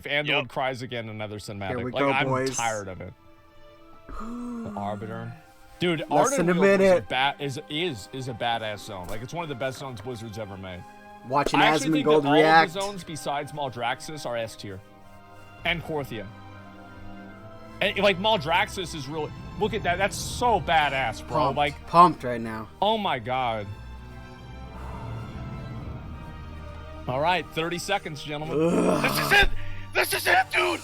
If Android cries again, another cinematic. Here we like, go, I'm boys. tired of it. The Arbiter. Dude, Less than a Arden minute. is a badass zone. Like, it's one of the best zones Blizzard's ever made. Watching I actually think that ASMONGOLD all react. of the zones besides Maldraxxus are S tier. And Korthia. And, like, Maldraxxus is really... Look at that. That's so badass, bro. Pumped. Like, Pumped right now. oh my god. All right, 30 seconds, gentlemen. Ugh. This is it! This is it, dude!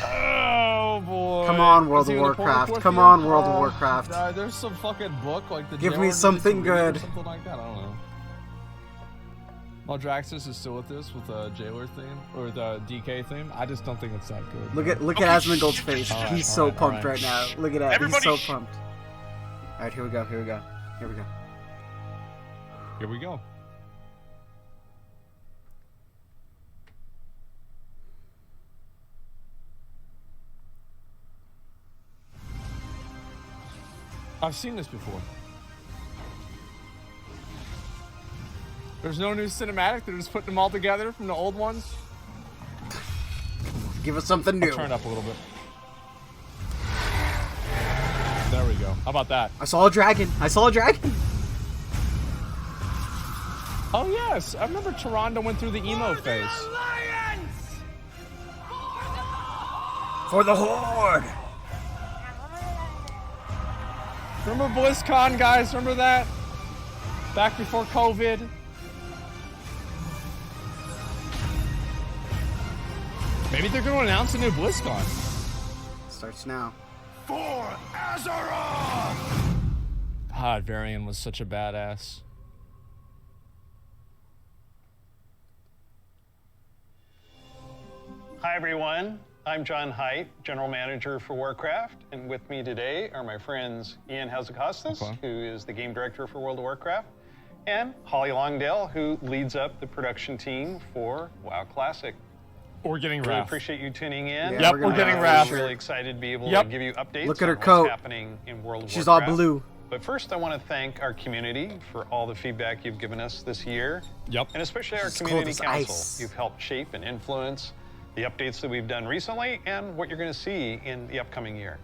Oh boy. Come on, World Is he of gonna pull the Warcraft. Korthia? Come on, World of Warcraft. There's some fucking book like the Give me Gerald something needs to read or good. something like that. I don't know. Maldraxxus is still with this with the Jailer theme or the DK theme. I just don't think it's that good. Look at Okay, ASMONGOLD's face. All right, He's all so right, all pumped right. right now. Look at that. Everybody He's so pumped. All right, here we go. Here we go. Here we go. Here we go. I've seen this before. There's no new cinematic. They're just putting them all together from the old ones. Give us something new. Turn it up a little bit. There we go. How about that? I saw a dragon. I saw a dragon. Oh yes, I remember Tyrande went through the emo phase. For the Horde. Remember BlizzCon, guys? Remember that? Back before COVID. Maybe they're going to announce a new BlizzCon. Starts now. For Azure! God, Varian was such a badass. Hi everyone, I'm John Haidt, General Manager for Warcraft, and with me today are my friends Ian Hazzikostas, who is the Game Director for World of Warcraft, and Holly Longdale, who leads up the production team for WoW Classic. We're getting Really Wrath. appreciate you tuning in. Yeah, Yep, we're getting I'm Wrath. really excited to be able Yep. to give you updates Look at her on what's coat. happening in World of She's all Warcraft. blue. But first, I want to thank our community for all the feedback you've given us this year. Yep. And especially our It's cold community as council. ice. You've helped shape and influence the updates that we've done recently and what you're going to see in the upcoming year.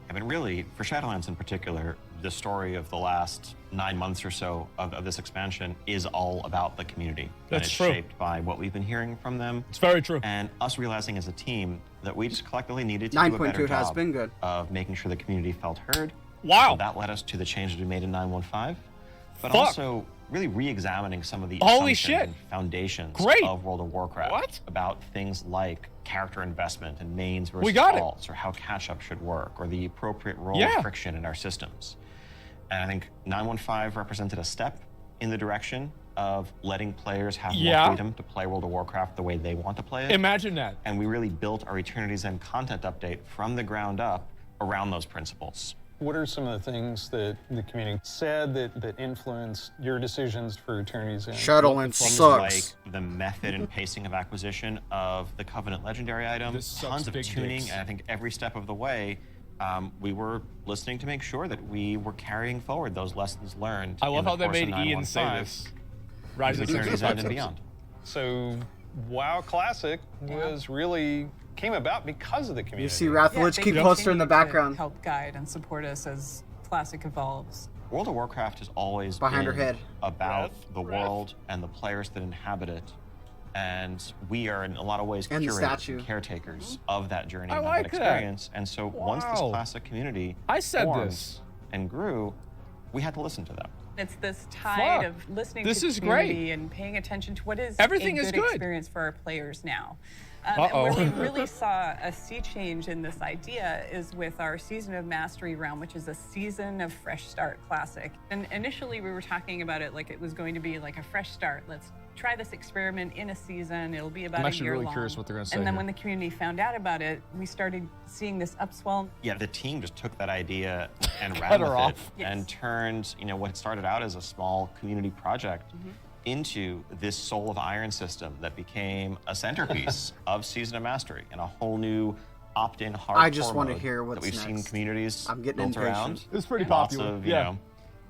I mean, really, for Shadowlands in particular, the story of the last 9 months or so of this expansion is all about the community. That's and it's true. shaped by what we've been hearing from them. It's very true. And us realizing as a team that we just collectively needed to do a 9.2 better has job been good. of making sure the community felt heard. Wow. So that led us to the changes we made in 9.15, but Fuck. also really re-examining some of the Holy assumptions shit. and foundations Great. of World of Warcraft. What? About things like character investment and mains versus We got it. alts, or how catch-up should work, or the appropriate role Yeah. of friction in our systems. And I think 9.15 represented a step in the direction of letting players have Yeah. more freedom to play World of Warcraft the way they want to play it. Imagine that. And we really built our Eternity's End content update from the ground up around those principles. What are some of the things that the community said that influenced your decisions for Eternity's End? Shadowlands Things sucks. like the method and pacing of acquisition of the Covenant Legendary item, This sucks tons of big tuning, dicks. and I think every step of the way, we were listening to make sure that we were carrying forward those lessons learned. I love in the how they course of made Ian say 9.15, this. Rise of the Eternity's End and beyond. So, WoW Classic was really came about because of the community. You see Rathlich they keep continue poster in the to background. help guide and support us as Classic evolves. World of Warcraft has always Behind her been head. about the world and the players that inhabit it. And we are, in a lot of ways, And the curators statue. and caretakers of that journey I and like that that. experience. And so once this Wow. classic community I said formed this. and grew, we had to listen to them. It's this tide Fuck. of listening This to is community great. and paying attention to what is Everything a is good good. experience for our players now. Uh-oh. And where we really saw a sea change in this idea is with our Season of Mastery realm, which is a Season of Fresh Start Classic. And initially we were talking about it like it was going to be like a fresh start. Let's try this experiment in a season. It'll be about I'm a actually year really long. curious what they're gonna say And then here. when the community found out about it, we started seeing this upswell. Yeah, the team just took that idea and Cut ran with her it off. and Yes. turned, what started out as a small community project into this Soul of Iron system that became a centerpiece of Season of Mastery and a whole new opt-in hardcore I just wanna mode hear that what's we've seen next. communities I'm getting built around. impatient. It's pretty Lots popular. of, Yeah.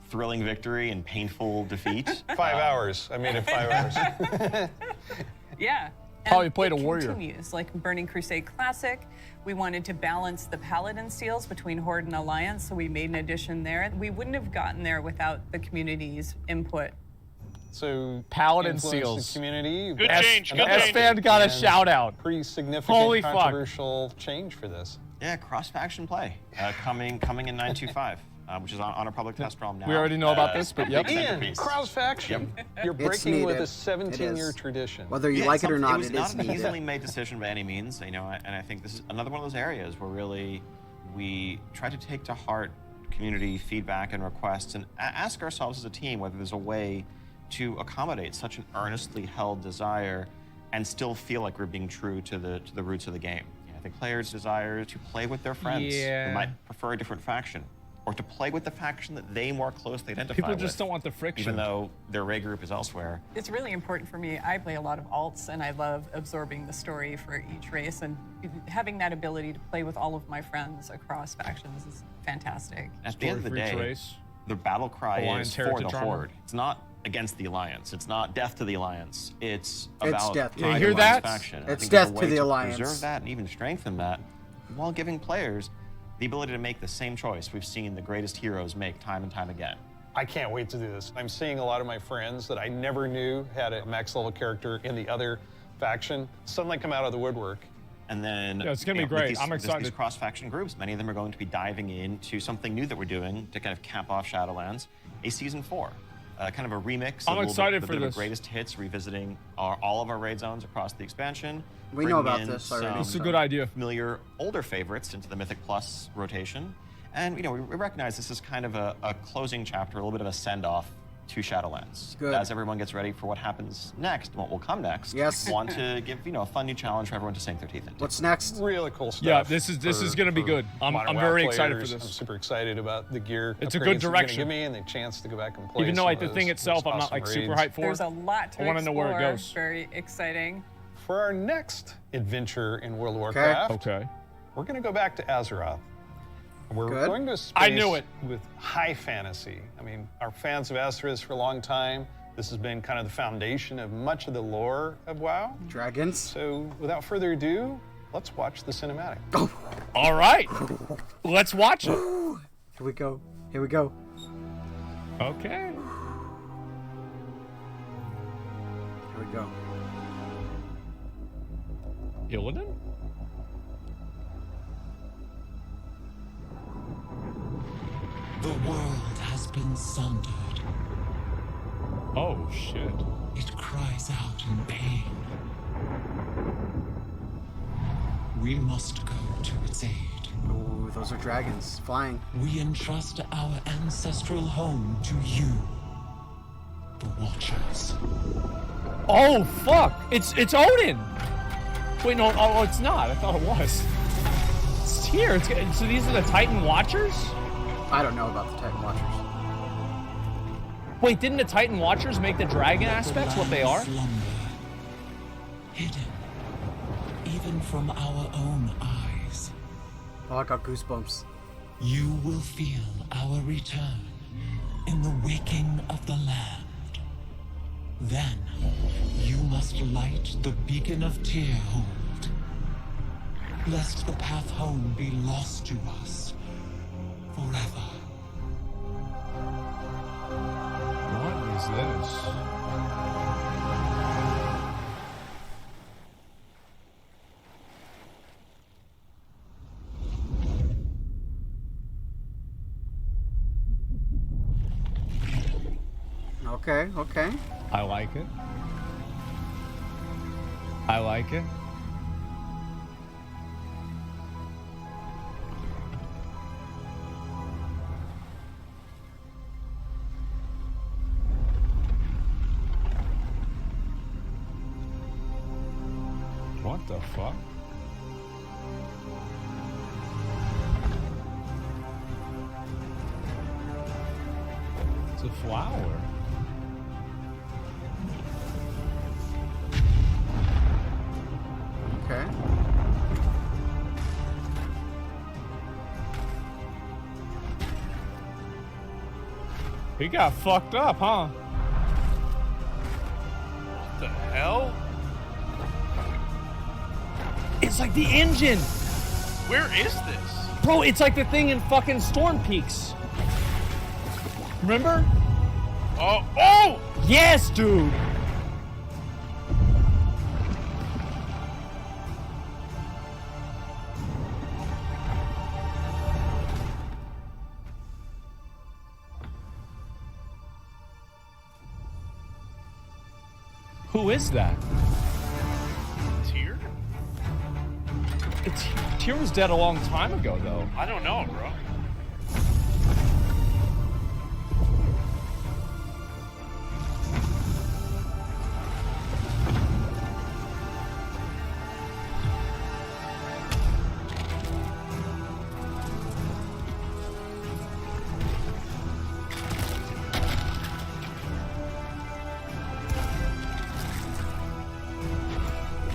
thrilling victory and painful defeat. 5 hours. I made it 5 hours. Yeah. Oh, And you played it a warrior. Continues, like Burning Crusade Classic. We wanted to balance the Paladin seals between Horde and Alliance, so we made an addition there. We wouldn't have gotten there without the community's input. So Paladin influence seals. the community. Good That's change, good another change. S-Fan got a and shout out. Pretty significant, Holy fuck. controversial change for this. Yeah, cross-faction play coming in 925, which is on a public test realm now. We already know about this, but yep. big Ian, centerpiece. cross faction. You're It's breaking with needed. a 17-year It is. tradition. Whether you Yeah, like it or not, was it not is an needed. easily made decision by any means, you know, and I think this is another one of those areas where really we try to take to heart community feedback and requests and ask ourselves as a team whether there's a way to accommodate such an earnestly held desire and still feel like we're being true to the roots of the game. You know, I think players desire to play with their friends Yeah. who might prefer a different faction, or to play with the faction that they more closely identify People with. just don't want the friction. Even though their raid group is elsewhere. It's really important for me. I play a lot of alts, and I love absorbing the story for each race, and having that ability to play with all of my friends across factions is fantastic. At the end of the for each day, race. the battle cry Alliance is for heritage the armor. Horde. It's not against the Alliance. It's not death to the Alliance. It's about death to the pride hear in one's that? faction. And I It's think there's a death to way the Alliance. Preserve that and even strengthen that while giving players the ability to make the same choice we've seen the greatest heroes make time and time again. I can't wait to do this. I'm seeing a lot of my friends that I never knew had a max level character in the other faction suddenly come out of the woodwork. And then Yeah, it's gonna be with great. These, I'm excited. These cross-faction groups, many of them are going to be diving into something new that we're doing to kind of cap off Shadowlands, a season 4. Kind of a remix. I'm excited a for bit of this. greatest hits, revisiting all of our raid zones across the expansion. We know bringing about in this already. some This is a good idea. Familiar older favorites into the Mythic Plus rotation. And, you know, we recognize this is kind of a closing chapter, a little bit of a send-off to Shadowlands. Good. As everyone gets ready for what happens next, and what will come next. Yes. Want to give, you know, a fun new challenge for everyone to sink their teeth into. What's next? Really cool stuff. Yeah, this is gonna be good. I'm modern WoW very excited for players. this. I'm super excited about the gear. It's a upgrades good it's gonna direction. Give me and the chance to go back and play. Even though some like of the thing those itself, I'm not awesome like super raids. hyped for. There's a lot to I wanna know where it explore. goes. Very exciting. For our next adventure in World of Warcraft, Okay. we're going to go back to Azeroth. We're Good. going to a space I knew it. with high fantasy. I mean, our fans of Azeroth for a long time. This has been kind of the foundation of much of the lore of WoW. Dragons? So without further ado, let's watch the cinematic. All right. Let's watch it. Here we go. Here we go. Okay. Here we go. Illidan? The world has been sundered. Oh shit. It cries out in pain. We must go to its aid. Ooh, those are dragons flying. We entrust our ancestral home to you, the Watchers. Oh fuck! It's Odin. Wait, no. Oh, it's not. I thought it was. It's here. So these are the Titan Watchers. I don't know about the Titan Watchers. Wait, didn't the Titan Watchers make the dragon aspects what they are? Slumber, hidden, even from our own eyes. Oh, I got goosebumps. You will feel our return in the waking of the land. Then, you must light the beacon of Tyrhold, lest the path home be lost to us forever. What is this? Okay, okay. I like it. I like it. What the fuck? It's a flower. Okay. He got fucked up, huh? What the hell? It's like the engine. Where is this? Bro, it's like the thing in fucking Storm Peaks. Remember? Oh! Yes, dude. Who is that? Tyr? Tyr was dead a long time ago, though. I don't know, bro.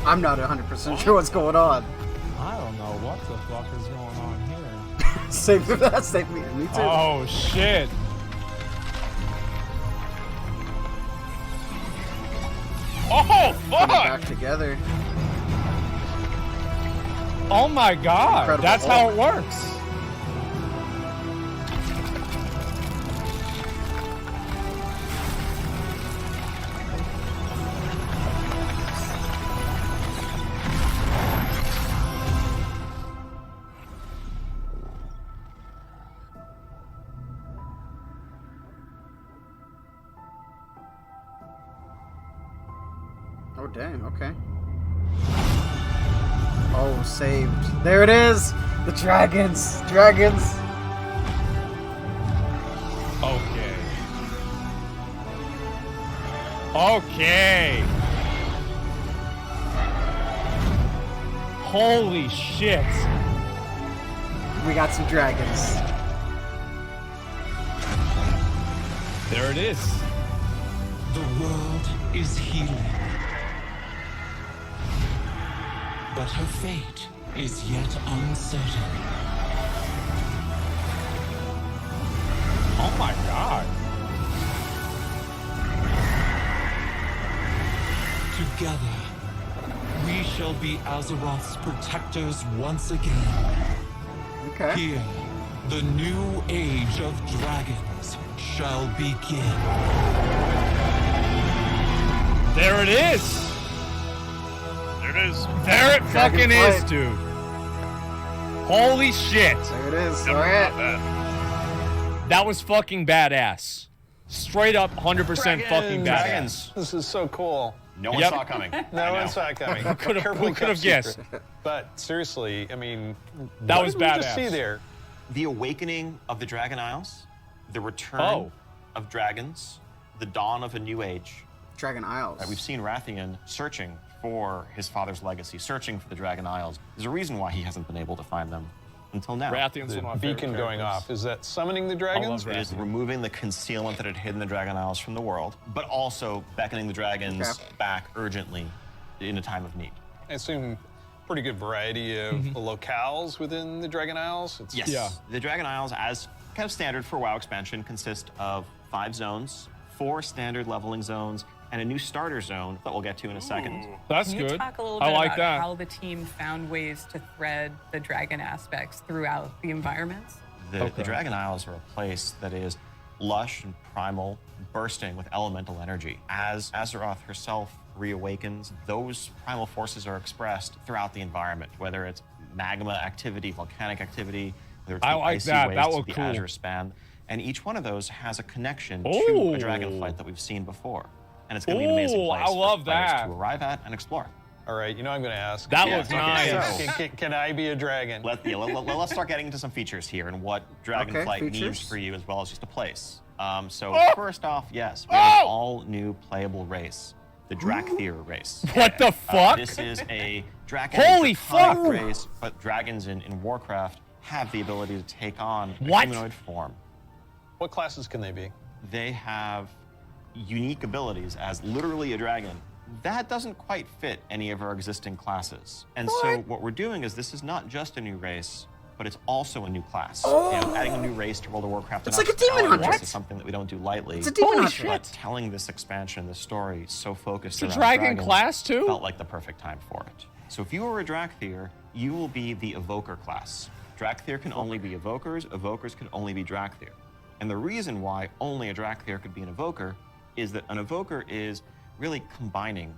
I'm not 100% sure what's going on. I don't know what the fuck is going on here. Same for that. Same for me too. Oh, shit. Oh, Coming fuck! back together. Oh my god. Incredible That's Hulk. how it works. Oh, dang. Okay. Oh, saved. There it is. The dragons. Dragons. Okay. Okay. Holy shit. We got some dragons. There it is. The world is healing. But her fate is yet uncertain. Oh my god. Together, we shall be Azeroth's protectors once again. Okay. Here, the new age of dragons shall begin. There it is. There it is. There it fucking is, Dragonflight. dude. Holy shit. There it is. Never All thought right. that. That was fucking badass. Straight up 100% fucking badass. Dragons. This is so cool. No one Yep. saw it coming. No one saw it coming. Could've- Carefully who could've kept guessed? secret. But seriously, I mean, That what was did we just badass. see there? The awakening of the Dragon Isles, the return Oh. of dragons, the dawn of a new age. Dragon Isles. We've seen Rathian searching for his father's legacy, searching for the Dragon Isles. There's a reason why he hasn't been able to find them until now. Rathian's The one of my favorite beacon going characters. off. Is that summoning the dragons? love It is Rathian. removing the concealment that had hidden the Dragon Isles from the world, but also beckoning the dragons Okay. back urgently in a time of need. I assume pretty good variety of locales within the Dragon Isles. It's Yes. Yeah. The Dragon Isles, as kind of standard for WoW expansion, consist of 5 zones, 4 standard leveling zones, and a new starter zone that we'll get to in a second. That's Can you good. talk a little I bit like about that. how the team found ways to thread the dragon aspects throughout the environments? The Dragon Isles are a place that is lush and primal, bursting with elemental energy. As Azeroth herself reawakens, those primal forces are expressed throughout the environment, whether it's magma activity, volcanic activity, whether it's I the like icy that. wastes That of looked the cool. Azure span. And each one of those has a connection to Ooh. a Dragonflight that we've seen before. And it's going to be an amazing Ooh, place I love for players that. to arrive at and explore. all right. You know I'm going to ask. That Yeah, looks okay, nice. so- Can I be a dragon? Let's start getting into some features here and what Dragonflight means features. for you as well as just a place. So Oh! first off, yes, we have an Oh! all new playable race, the Dracthyr race. What the fuck? This is a Draken Holy draconic fuck! race, but dragons in Warcraft have the ability to take on a What? humanoid form. What classes can they be? They have unique abilities as literally a dragon. That doesn't quite fit any of our existing classes. And so what we're doing is this is not just a new race, but it's also a new class. You know, adding a new race to World of Warcraft It's and like a demon hospitality hunter. is something that we don't do lightly. It's a demon Holy hunter. shit. But telling this expansion, this story, so focused It's a around dragon dragons, class, too? felt like the perfect time for it. So if you are a Dracthyr, you will be the Evoker class. Dracthyr can only be Evokers, Evokers can only be Dracthyr. And the reason why only a Dracthyr could be an Evoker is that an Evoker is really combining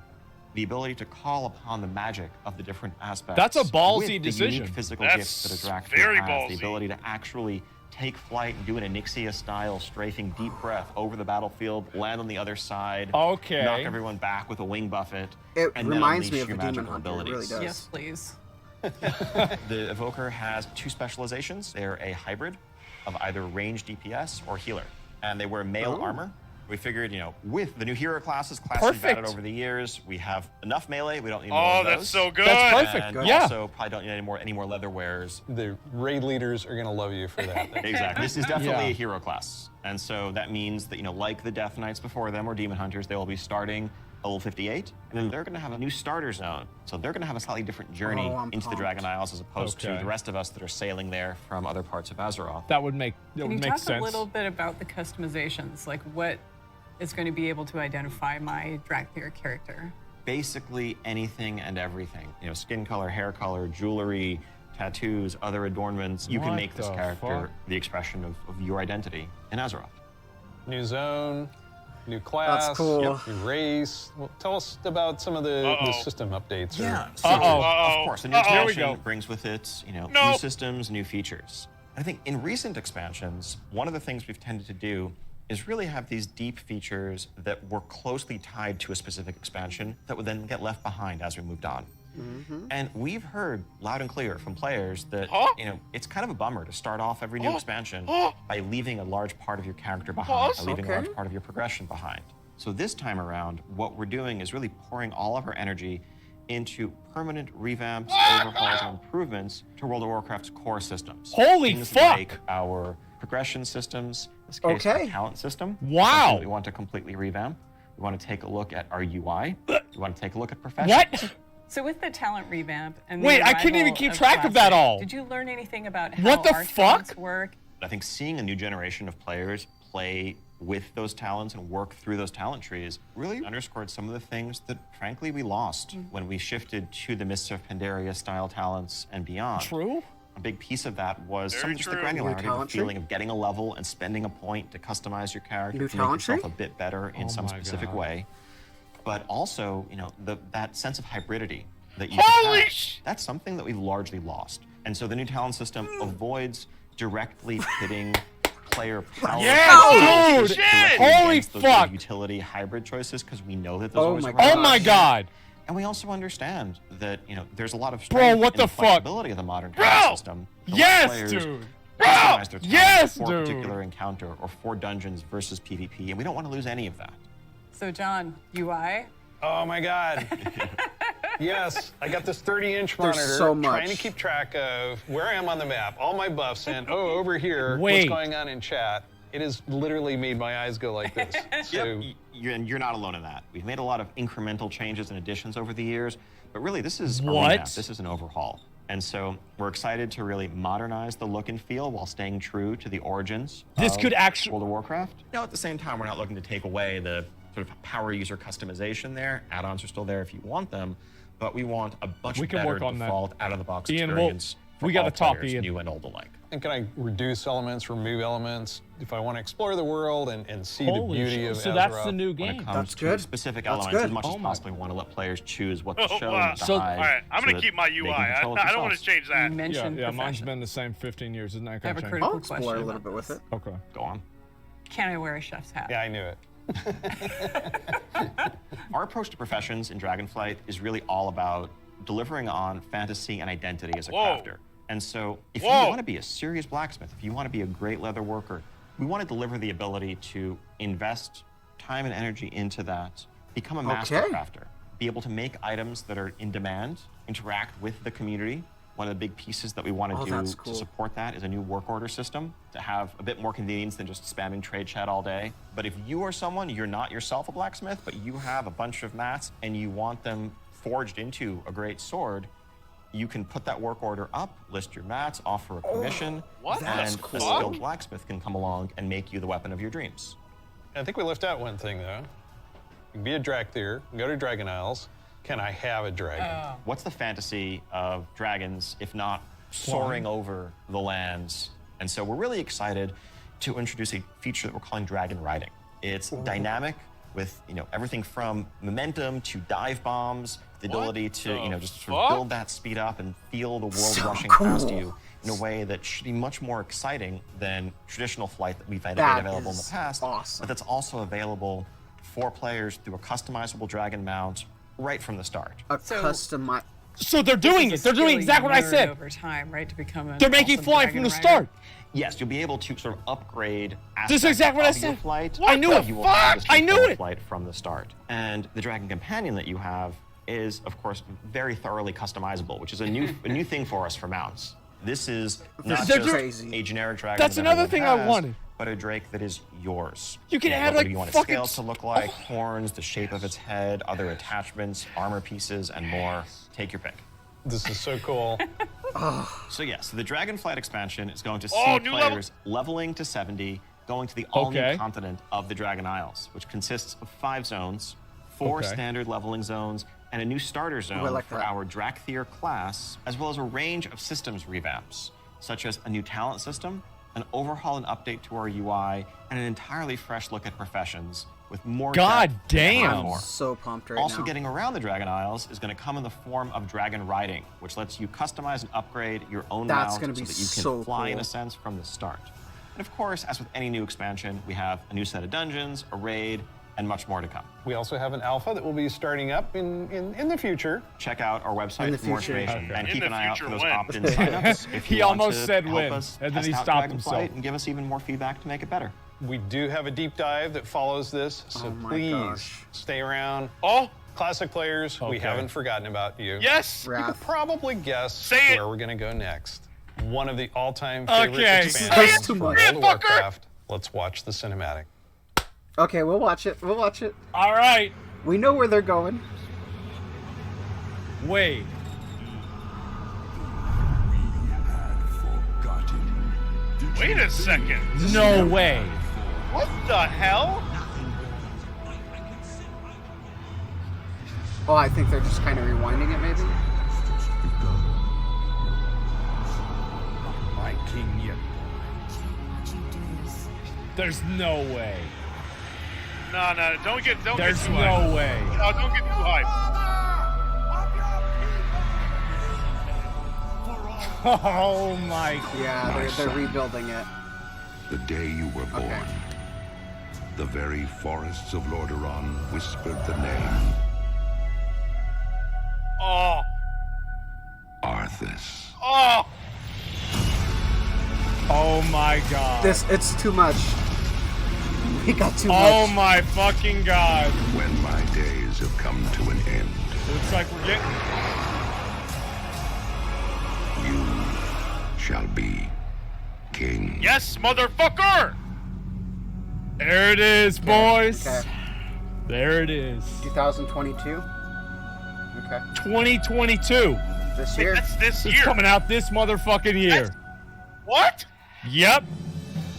the ability to call upon the magic of the different aspects. That's a ballsy with decision. The unique physical That's gifts that a Dracthyr very has. ballsy. The ability to actually take flight and do an Onyxia-style strafing deep breath over the battlefield, land on the other side, Okay. knock everyone back with a wing buffet, It and then reminds me unleash of the your Demon magical Hunter. It really abilities. does. Yes, please. The Evoker has 2 specializations. They're a hybrid of either range DPS or healer. And they wear mail armor. We figured, with the new hero classes we've Perfect. added over the years, we have enough melee. We don't need more Oh, of those. that's so good. That's perfect. And Good. we Yeah. also probably don't need any more leather wearers. The raid leaders are gonna love you for that. Exactly. This is definitely Yeah. a hero class. And so that means that, like the Death Knights before them or Demon Hunters, they will be starting level 58. And then they're going to have a new starter zone. So they're going to have a slightly different journey Oh, I'm into the pumped. Dragon Isles as opposed to Okay. the rest of us that are sailing there from other parts of Azeroth. That would make Can you make talk sense. a little bit about the customizations? Like what is going to be able to identify my Dracthyr character? Basically anything and everything. Skin color, hair color, jewelry, tattoos, other adornments. You can What make this the character fuck? the expression of your identity in Azeroth. New zone, new class, That's cool. new race. Well, tell us about some of the system updates. So, Uh-oh. of course, a new Here we expansion go. brings with it, new Nope. systems, new features. I think in recent expansions, one of the things we've tended to do is really have these deep features that were closely tied to a specific expansion that would then get left behind as we moved on. And we've heard loud and clear from players that it's kind of a bummer to start off every new expansion by leaving a large part of your character behind, by leaving a large part of your progression behind. So this time around, what we're doing is really pouring all of our energy into permanent revamps, overhauls, and improvements to World of Warcraft's core systems. Holy Things fuck! like our progression systems, in this case, Okay. our talent system. Wow. Something that we want to completely revamp. We want to take a look at our UI. We want to take a look at professions. What? So with the talent revamp and the Wait, I couldn't even arrival keep track of Classic, that all. Did you learn anything about how What the our fuck? talents work? I think seeing a new generation of players play with those talents and work through those talent trees really underscored some of the things that, frankly, we lost when we shifted to the Mists of Pandaria style talents and beyond. True. A big piece of that was Very some of just the true. granularity, the talent tree? feeling of getting a level and spending a point to customize your character, New to make talent yourself tree? a bit better in Oh some my specific God. way. But also, that sense of hybridity that you Holy have, sh- that's something that we've largely lost. And so the new talent system avoids directly pitting player power Yeah, dude! Shit! Holy against those fuck! utility hybrid choices because we know that those Oh always my work. Oh my god! And we also understand that there's a lot of Bro, strength what in the the fuck? flexibility of the modern talent system. to let Yes, players dude! customize their talent Yes, for dude! a particular encounter or for dungeons versus PvP, and we don't want to lose any of that. So John, UI? Oh my God. Yes, I got this 30-inch monitor so much. trying to keep track of where I am on the map, all my buffs, and over here, Wait. what's going on in chat. It has literally made my eyes go like this. So You're not alone in that. We've made a lot of incremental changes and additions over the years, but really this is a What? revamp. This is an overhaul. And so we're excited to really modernize the look and feel while staying true to the origins This of could actu- World of Warcraft. Now, at the same time, we're not looking to take away the sort of power user customization there. Add-ons are still there if you want them, but we want a much We can better work on that. default out-of-the-box Ian, experience for we gotta all talk, players, Ian. new and old alike. and can I reduce elements, remove elements, if I want to explore the world and see Holy the beauty shit. of So Azeroth? that's the new When game. it comes That's to good. specific That's elements, good. as much Oh as my- possible, we want to let players choose what to Oh, show wow. and to So- hide. All right, I'm so gonna that keep my they can UI. control it I don't want to themselves. change You that. mentioned Yeah, mine's profession. been the same 15 years. Isn't that I gonna have a change? critical I'll explore question a little about bit with this. it. Okay. Go on. Can I wear a chef's hat? Yeah, I knew it. Our approach to professions in Dragonflight is really all about delivering on fantasy and identity as a Whoa. crafter. And so if you Whoa. want to be a serious blacksmith, if you want to be a great leather worker, we want to deliver the ability to invest time and energy into that, become a master Okay. crafter, be able to make items that are in demand, interact with the community. One of the big pieces that we want to Oh, do that's cool. to support that is a new work order system to have a bit more convenience than just spamming trade chat all day. But if you are someone, you're not yourself a blacksmith, but you have a bunch of mats and you want them forged into a great sword, you can put that work order up, list your mats, offer a commission, What and the a fuck? skilled blacksmith can come along and make you the weapon of your dreams. I think we left out one thing, though. You can be a Dracthyr, go to Dragon Isles, can I have a dragon? What's the fantasy of dragons if not soaring over the lands? And so we're really excited to introduce a feature that we're calling dragon riding. It's dynamic with everything from momentum to dive bombs, the ability to just sort of build that speed up and feel the world rushing past you in a way that should be much more exciting than traditional flight that we've had available in the past. Awesome. But that's also available for players through a customizable dragon mount right from the start. So they're doing it. They're doing exactly what I said. Over time, right, to become They're making flying from the start. Yes, you'll be able to sort of upgrade This is exactly what I said. Flight. I knew it. You will Fuck! have I knew it. Flight from the start. And the Dragon Companion that you have is, of course, very thoroughly customizable, which is a new thing for us for mounts. This is not just crazy. a generic dragon. That's another thing I wanted. But a drake that is yours. You can add what like you want its fucking scales to look like, horns, the shape of its head, other attachments, armor pieces, and more. Take your pick. This is so cool. So yes, the Dragonflight expansion is going to see players leveling to 70, going to the all-new continent of the Dragon Isles, which consists of 5 zones, 4 standard leveling zones, and a new starter zone for our Dracthyr class, as well as a range of systems revamps, such as a new talent system, an overhaul and update to our UI, and an entirely fresh look at professions, with more God damn! I'm so pumped right also now. getting around the Dragon Isles is going to come in the form of dragon riding, which lets you customize and upgrade your own mount so that you can fly in a sense from the start. And of course, as with any new expansion, we have a new set of dungeons, a raid, and much more to come. We also have an alpha that will be starting up in the future. Check out our website for more information and keep an eye out for those when? opt-in signups if you He want almost to said help when, us and then test he out stopped Dragonflight himself. and give us even more feedback to make it better. We do have a deep dive that follows this, so please stay around. Classic players, we haven't forgotten about you. Yes. You could probably guess where we're gonna go next. One of the all-time favorite expansions for World of Warcraft. Let's watch the cinematic. Okay, we'll watch it. We'll watch it. All right. We know where they're going. Wait. Wait a second. No way. What the hell? Oh, I think they're just kind of rewinding it, maybe? My king, you. There's no way. No, don't get too There's hyped. no way. No, don't get too hyped. Oh my. Yeah, they're rebuilding it. The day you were born, the very forests of Ohn'ahran whispered the name Oh. Arthas. Oh. Oh my god. It's too much. We got too much. Oh my fucking god. When my days have come to an end, Looks like we're getting. you shall be king. Yes, motherfucker. There it is, boys. Okay. There it is. 2022. Okay. 2022. This year. That's this It's year. coming out this motherfucking year. What? Yep.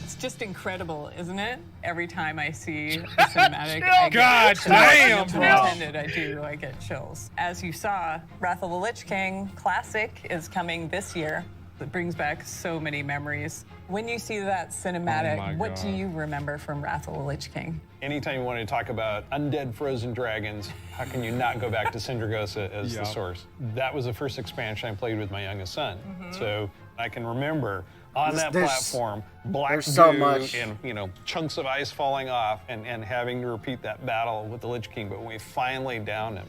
It's just incredible, isn't it? Every time I see the cinematic, I get God chills. damn, No pun bro. intended, I get chills. As you saw, Wrath of the Lich King Classic is coming this year. It brings back so many memories. When you see that cinematic, Oh my what do God. you remember from Wrath of the Lich King? Anytime you want to talk about undead frozen dragons, how can you not go back to Sindragosa as the source? That was the first expansion I played with my youngest son. So I can remember on that platform, black there's goo so much. and chunks of ice falling off and having to repeat that battle with the Lich King. But when we finally downed him,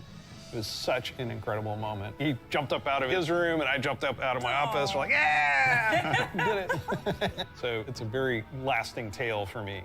it was such an incredible moment. He jumped up out of his room and I jumped up out of my office. We're like, yeah, did it. So it's a very lasting tale for me.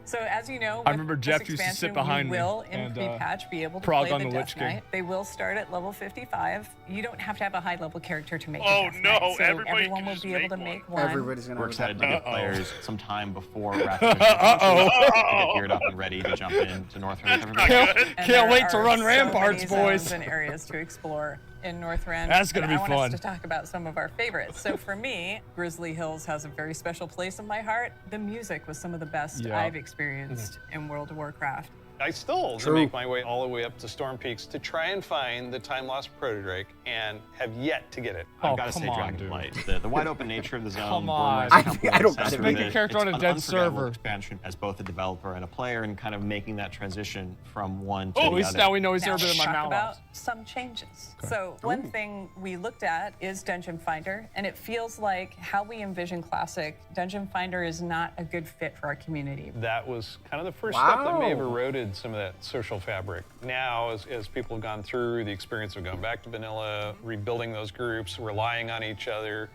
So as you know, I with remember this Jeff used to sit expansion, behind we me will in and, pre-patch be able to prog play on the the Death Lich King. Knight. They will start at level 55. You don't have to have a high level character to make Oh, the Death no, Knight, so everybody everyone can will just be able to make make one. Everybody's gonna. We're excited to get players some time before Wrath Uh-oh. to get geared up and ready to jump into Northrend. Not good. And Can't there wait to are run so ramparts, many boys. zones and areas to explore in Northrend. That's gonna and be I fun. want us to talk about some of our favorites. So for me, Grizzly Hills has a very special place in my heart. The music was some of the best Yeah. I've experienced in World of Warcraft. I still True. make my way all the way up to Storm Peaks to try and find the time-lost proto-drake and have yet to get it. I've got to say come on, dude. Dragonflight. The wide open nature of the zone. Come on. I don't Just make a character on a dead server. Expansion as both a developer and a player, and kind of making that transition from one to At the least other. now we know he's Now never been in my talk mouth. about some changes. So one thing we looked at is Dungeon Finder, and it feels like how we envision Classic, Dungeon Finder is not a good fit for our community. That was kind of the first step that may have Wow. eroded some of that social fabric. Now, as people have gone through the experience of going back to vanilla, rebuilding those groups, relying on each other,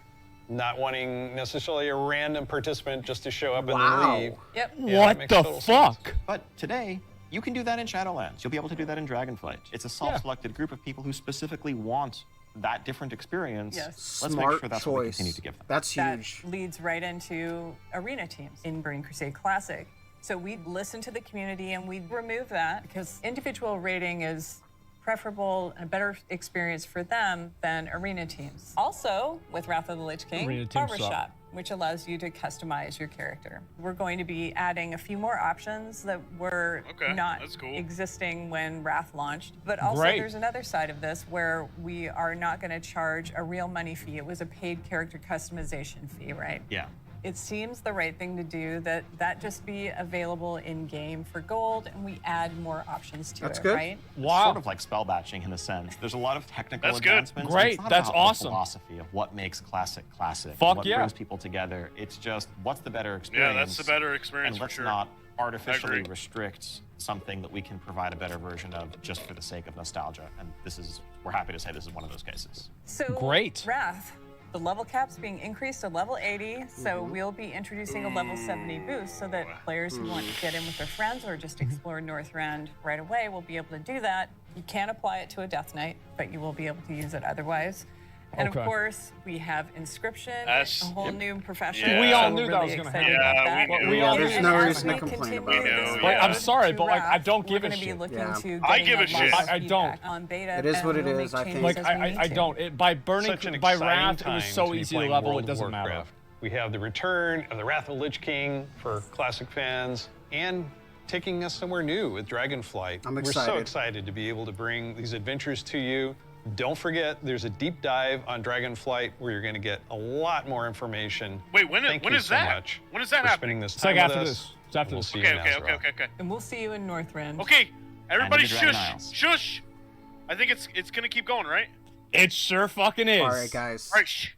not wanting necessarily a random participant just to show up and Wow. then leave. Yep. Yeah, that What makes the total fuck? sense. But today, you can do that in Shadowlands. You'll be able to do that in Dragonflight. It's a self-selected group of people who specifically want that different experience. Yes. Let's Smart make sure that's what we choice. continue to give them. That's That huge. leads right into arena teams in Burning Crusade Classic. So we listen to the community and we remove that because individual rating is preferable and a better experience for them than arena teams. Also, with Wrath of the Lich King, Arena teams Barbershop, which allows you to customize your character. We're going to be adding a few more options that were Okay, not that's cool. existing when Wrath launched. But also Great. there's another side of this where we are not going to charge a real money fee. It was a paid character customization fee, right? Yeah. It seems the right thing to do that just be available in game for gold and we add more options to That's it, good. right? Wow. Sort of like spell batching in a sense. There's a lot of technical That's good. advancements. Great. It's not That's about awesome. The philosophy of what makes classic classic. Fuck what yeah. brings people together. It's just what's the better experience. Yeah, that's the better experience And for let's sure. not artificially agree. restrict something that we can provide a better version of just for the sake of nostalgia. And we're happy to say this is one of those cases. So Great. Wrath, the level cap's being increased to level 80, so we'll be introducing a level 70 boost so that players who want to get in with their friends or just explore Northrend right away will be able to do that. You can't apply it to a Death Knight, but you will be able to use it otherwise. And Okay. of course, we have Inscription, That's- a whole new profession. Yeah. We all so knew we're that really was gonna excited happen. about Yeah, that. we knew. We all There's knew no that. reason to As we complain continue about it. this Wait, I'm road sorry, to but, like, I Wrath, don't give we're a gonna be shit. looking Yeah. to I getting give a lot shit. of I don't. feedback on beta, It is and what it we'll is, make I think. changes Like as we I need to. don't. By burning Such an by exciting Wrath, it time was so to be easy to playing level. World It doesn't of matter. Warcraft. We have the return of the Wrath of the Lich King for classic fans and taking us somewhere new with Dragonflight. I'm We're so excited. excited to be able to bring these adventures to you. Don't forget, there's a deep dive on Dragonflight where you're going to get a lot more information. Wait, when Thank when you is so that? much When does that for happen? spending this It's time like with after us. this. It's after We'll this. see Okay, you in okay, Azure. okay. And we'll see you in Northrend. Okay, everybody And in the Dragon shush, Isles. shush. I think it's gonna keep going, right? It sure fucking is. All right, guys. All right, shh.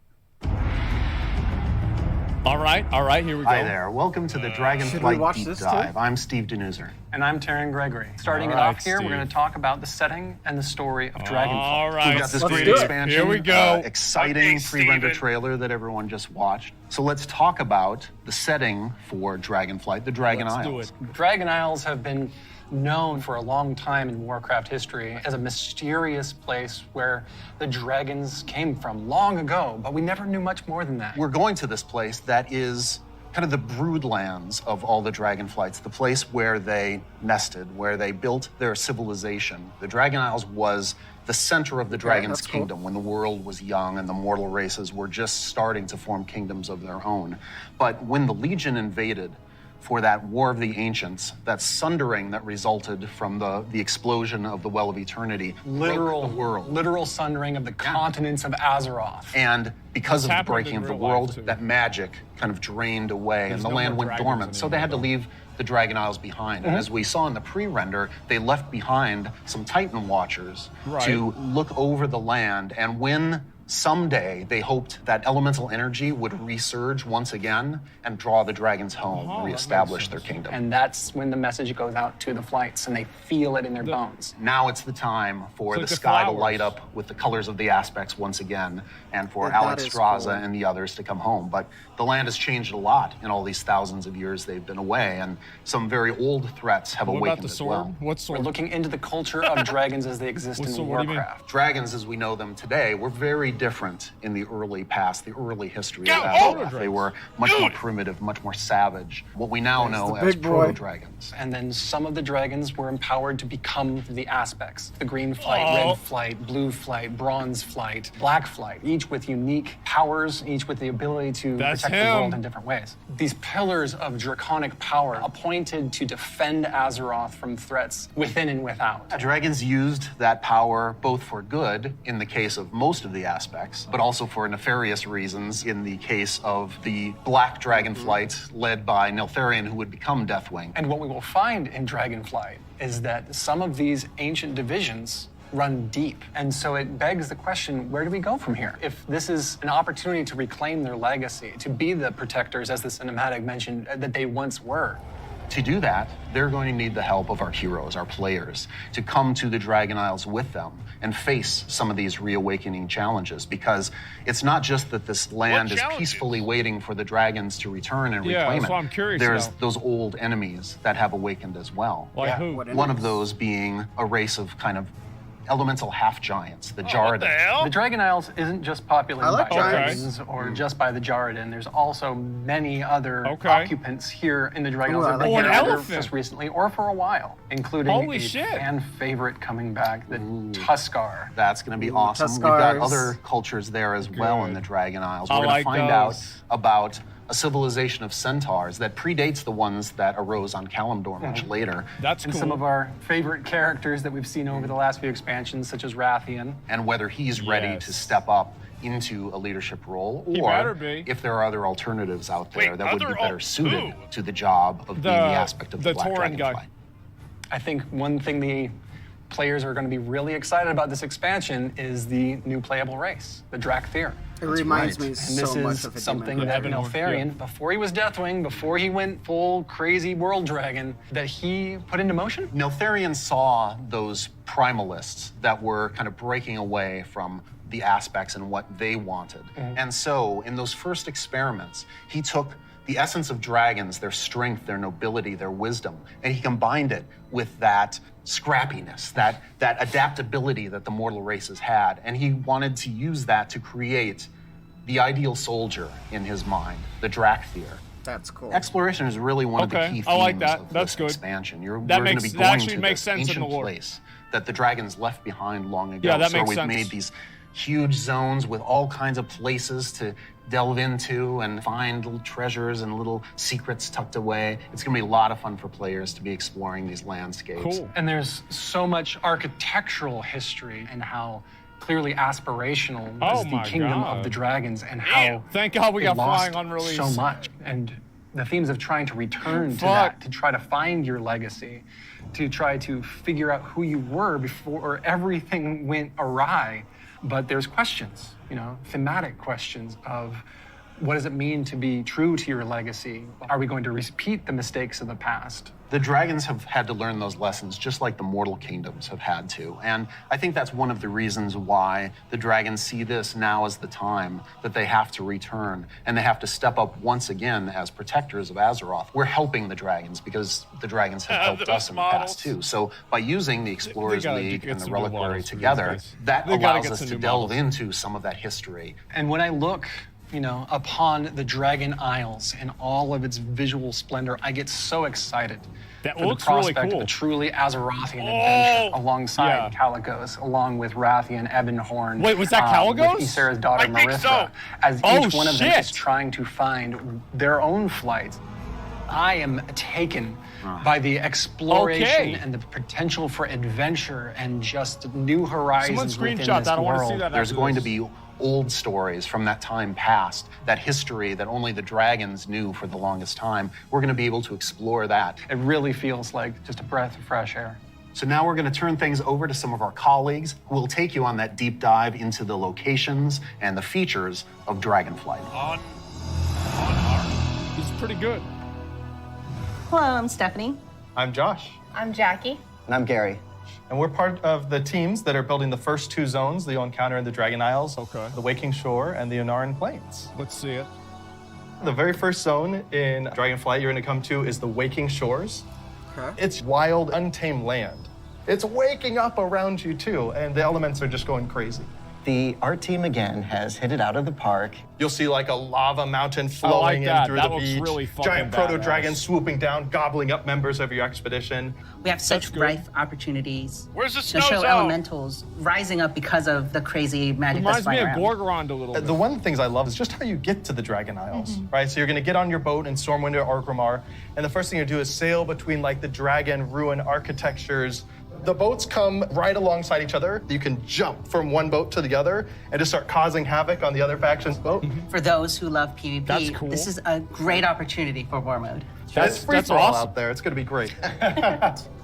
All right, here we go. Hi there. Welcome to the Should we watch Dragonflight Deep this too? Dive. I'm Steve Denuser. And I'm Taryn Gregory. Starting it All right, off here, we're Steve. going to talk about the setting and the story of Dragonflight. All right. We've got this Let's great do it. expansion. Here we go. Exciting Okay, pre-render Steven. trailer that everyone just watched. So let's talk about the setting for Dragonflight, the Dragon Let's Isles. do it. Dragon Isles have been known for a long time in Warcraft history as a mysterious place where the dragons came from long ago, but we never knew much more than that. We're going to this place that is kind of the broodlands of all the Dragonflights, the place where they nested, where they built their civilization. The Dragon Isles was the center of the Dragon's that's cool. kingdom when the world was young and the mortal races were just starting to form kingdoms of their own. But when the Legion invaded for that War of the Ancients, that sundering that resulted from the explosion of the Well of Eternity, broke the world. Literal sundering of the continents of Azeroth. And because of the happened breaking in of the real life, world, too. that magic kind of drained away There's and the no land more went dragons dormant. So they had to anymore, leave the Dragon Isles behind. And as we saw in the pre-render, they left behind some Titan Watchers Right. to look over the land. And when someday they hoped that elemental energy would resurge once again and draw the dragons home, that makes reestablish their sense. kingdom. And that's when the message goes out to the flights and they feel it in their bones. Now it's the time for It's the like the sky to flowers. light up with the colors of the aspects once again, and for Yeah, Alex that is Straza cool. and the others to come home. But the land has changed a lot in all these thousands of years they've been away, and some very old threats have What about awakened the as sword? well. What We're sword? looking into the culture of dragons as they exist What in sword? What do you mean? Warcraft. Dragons, as we know them today, were very different in the early past, the early history Go, of Azeroth. oh, They were much more primitive, much more savage. What we now know as proto-dragons. And then some of the dragons were empowered to become the aspects. The green flight, red flight, blue flight, bronze flight, black flight, each with unique powers, each with the ability to protect the world in different ways. These pillars of draconic power appointed to defend Azeroth from threats within and without. Dragons used that power both for good, in the case of most of the aspects, but also for nefarious reasons in the case of the Black Dragonflight led by Neltharion, who would become Deathwing. And what we will find in Dragonflight is that some of these ancient divisions run deep. And so it begs the question, where do we go from here? If this is an opportunity to reclaim their legacy, to be the protectors, as the cinematic mentioned, that they once were. To do that, they're going to need the help of our heroes, our players, to come to the Dragon Isles with them and face some of these reawakening challenges, because it's not just that this land is peacefully waiting for the dragons to return and reclaim it. That's what I'm curious There's about. those old enemies that have awakened as well. Like who? One of those being a race of kind of elemental half-giants, the Jarden. What the hell? The Dragon Isles isn't just populated like by giants. dragons or just by the Jarden. There's also many other occupants here in the Dragon Isles that have been here just recently or for a while, including a fan favorite coming back, the Tuskar. That's going to be awesome. We've got other cultures there as well in the Dragon Isles. We're going to find out about a civilization of centaurs that predates the ones that arose on Kalimdor much later. That's and cool. some of our favorite characters that we've seen over the last few expansions, such as Rathian. And whether he's ready to step up into a leadership role, He or better be. if there are other alternatives out there that would be other better suited to the job of being the aspect of the Black Tauren guy. Dragonflight. I think one thing the players are going to be really excited about this expansion is the new playable race, the Dracthyr. It reminds me And so this much is of something that Neltharion, before he was Deathwing, before he went full crazy world dragon, that he put into motion. Neltharion saw those primalists that were kind of breaking away from the aspects and what they wanted. And so in those first experiments, he took the essence of dragons, their strength, their nobility, their wisdom, and he combined it with that scrappiness, that adaptability that the mortal races had. And he wanted to use that to create the ideal soldier in his mind, the Dracthyr. That's cool. Exploration is really one of the key themes of this expansion. We're going to be going to this ancient place that the dragons left behind long ago. Yeah, that so makes we've sense. made these huge zones with all kinds of places to delve into and find little treasures and little secrets tucked away. It's going to be a lot of fun for players to be exploring these landscapes. Cool. And there's so much architectural history and how clearly aspirational was the kingdom of the dragons and how thank God we got lost flying unreleased. so much. And the themes of trying to return to that, to try to find your legacy, to try to figure out who you were before everything went awry. But there's questions, thematic questions of what does it mean to be true to your legacy? Are we going to repeat the mistakes of the past? The dragons have had to learn those lessons just like the mortal kingdoms have had to. And I think that's one of the reasons why the dragons see this now as the time that they have to return and they have to step up once again as protectors of Azeroth. We're helping the dragons because the dragons have helped us in the past too. So by using the Explorers League and the Reliquary together, that allows us to delve into some of that history. And when I look upon the Dragon Isles and all of its visual splendor, I get so excited that for looks the prospect really cool. of a truly Azerothian adventure alongside Caligos, along with Rathian, Ebonhorn. Wait, was that Caligos? With Ysera's daughter, Marissa. As each one of them is trying to find their own flight. I am taken by the exploration and the potential for adventure and just new horizons within this world. I want to see that. There's going to be old stories from that time past, that history that only the dragons knew for the longest time. We're going to be able to explore that. It really feels like just a breath of fresh air. So now we're going to turn things over to some of our colleagues who will take you on that deep dive into the locations and the features of Dragonflight. Ohn'ahran. He's pretty good. Hello, I'm Stephanie. I'm Josh. I'm Jackie. And I'm Gary. And we're part of the teams that are building the first two zones, the Ohn'ahran and the Dragon Isles, the Waking Shore, and the Ohn'ahran Plains. Let's see it. The very first zone in Dragonflight you're going to come to is the Waking Shores. It's wild, untamed land. It's waking up around you too, and the elements are just going crazy. The art team again has hit it out of the park. You'll see like a lava mountain flowing in through that the looks beach. really fucking Giant proto-dragon badass. swooping down, gobbling up members of your expedition. We have such rife opportunities. Where's the to snow show zone? elementals rising up because of the crazy magic that's Reminds me flying of around. Gorgorond a little bit. The one of the things I love is just how you get to the Dragon Isles, right? So you're gonna get on your boat in Stormwind or Orgrimmar, and the first thing you do is sail between like the dragon ruin architectures. The boats come right alongside each other. You can jump from one boat to the other and just start causing havoc on the other faction's boat. For those who love PvP, That's cool. this is a great opportunity for war mode. It's free for all out there. It's gonna be great.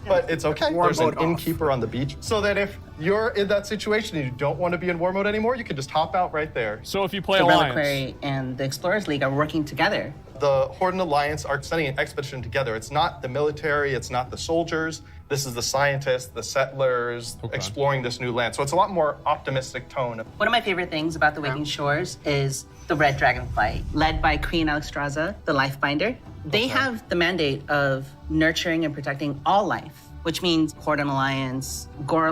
But it's okay. War There's an mode off. innkeeper on the beach, so that if you're in that situation and you don't want to be in war mode anymore, you can just hop out right there. So if you play The Alliance, Reliquary and the Explorers League are working together. The Horde and Alliance are sending an expedition together. It's not the military, it's not the soldiers. This is the scientists, the settlers, exploring this new land. So it's a lot more optimistic tone. One of my favorite things about the Waking Shores is the Red Dragonflight, led by Queen Alexstrasza, the Lifebinder. They have the mandate of nurturing and protecting all life, which means Horde and Alliance,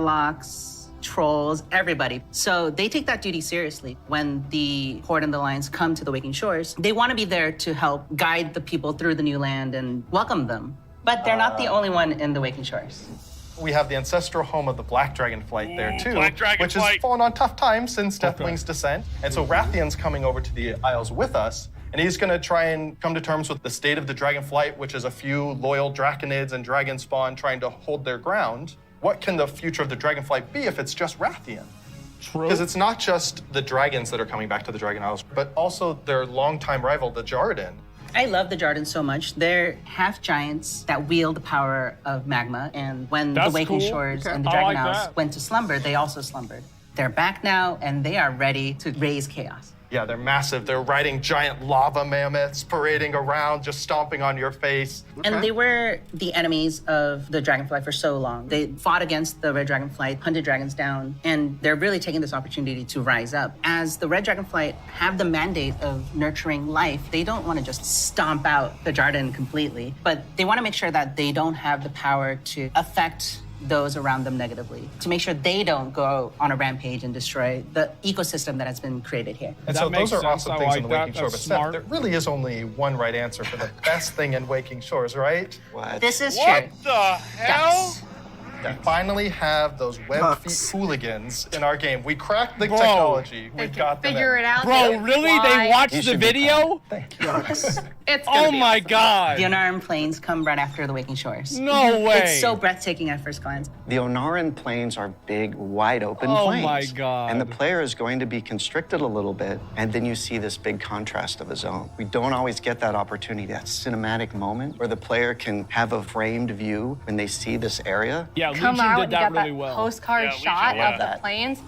Gorloks, trolls, everybody. So they take that duty seriously. When the Horde and the Alliance come to the Waking Shores, they want to be there to help guide the people through the new land and welcome them. But they're not the only one in the Waking Shores. We have the ancestral home of the Black Dragonflight there too, Black which has Dragonflight. fallen on tough times since Deathwing's descent. And so Rathian's coming over to the Isles with us, and he's gonna try and come to terms with the state of the Dragonflight, which is a few loyal Draconids and Dragon Spawn trying to hold their ground. What can the future of the Dragonflight be if it's just Rathian? True. Because it's not just the dragons that are coming back to the Dragon Isles, but also their longtime rival, the Jarden. I love the Jardins so much. They're half giants that wield the power of magma. And when That's the Waking cool. Shores Okay. and the I Dragon like Isles that. went to slumber, they also slumbered. They're back now, and they are ready to raise chaos. Yeah, they're massive. They're riding giant lava mammoths, parading around, just stomping on your face. And they were the enemies of the Dragonfly for so long. They fought against the Red Dragonfly, hunted dragons down, and they're really taking this opportunity to rise up. As the Red Dragonfly have the mandate of nurturing life, they don't want to just stomp out the Jarden completely, but they want to make sure that they don't have the power to affect those around them negatively, to make sure they don't go on a rampage and destroy the ecosystem that has been created here. And That so makes those are sense. awesome I things like in the that. Waking Shore. But That's Seth, smart. there really is only one right answer for the best thing in Waking Shores, right? What? This is What true. the hell? Ducks. We finally have those web feet hooligans in our game. We cracked the Bro. technology. We got them. Figure it out. Bro, really? They watched You the should be video? It's Oh my god. The Ohn'ahran Plains come right after the Waking Shores. No way. It's so breathtaking at first glance. The Ohn'ahran Plains are big, wide open Oh plains. my God. And the player is going to be constricted a little bit, and then you see this big contrast of a zone. We don't always get that opportunity, that cinematic moment where the player can have a framed view when they see this area. Yeah, come Legion out did and that get really that well. postcard Yeah, Legion, shot yeah. of the plains,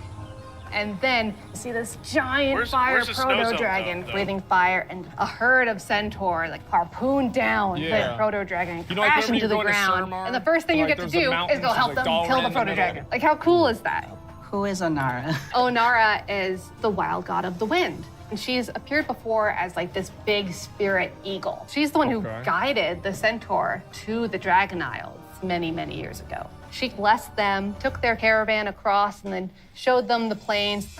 and then see this giant Where's fire the snow zone, proto dragon though? breathing fire, and a herd of centaur like harpoon down Yeah. the proto dragon, You know, like crash when into you're the going to ground, Suramar, and the first thing you like, get to there's the do is mountains, go help there's, them like, kill the Dalaran in proto the dragon. middle. Like how cool is that? Who is Ohn'ahran? Ohn'ahran is the wild god of the wind. And she's appeared before as like this big spirit eagle. She's the one who Okay. guided the centaur to the Dragon Isles many, many years ago. She blessed them, took their caravan across, and then showed them the plains.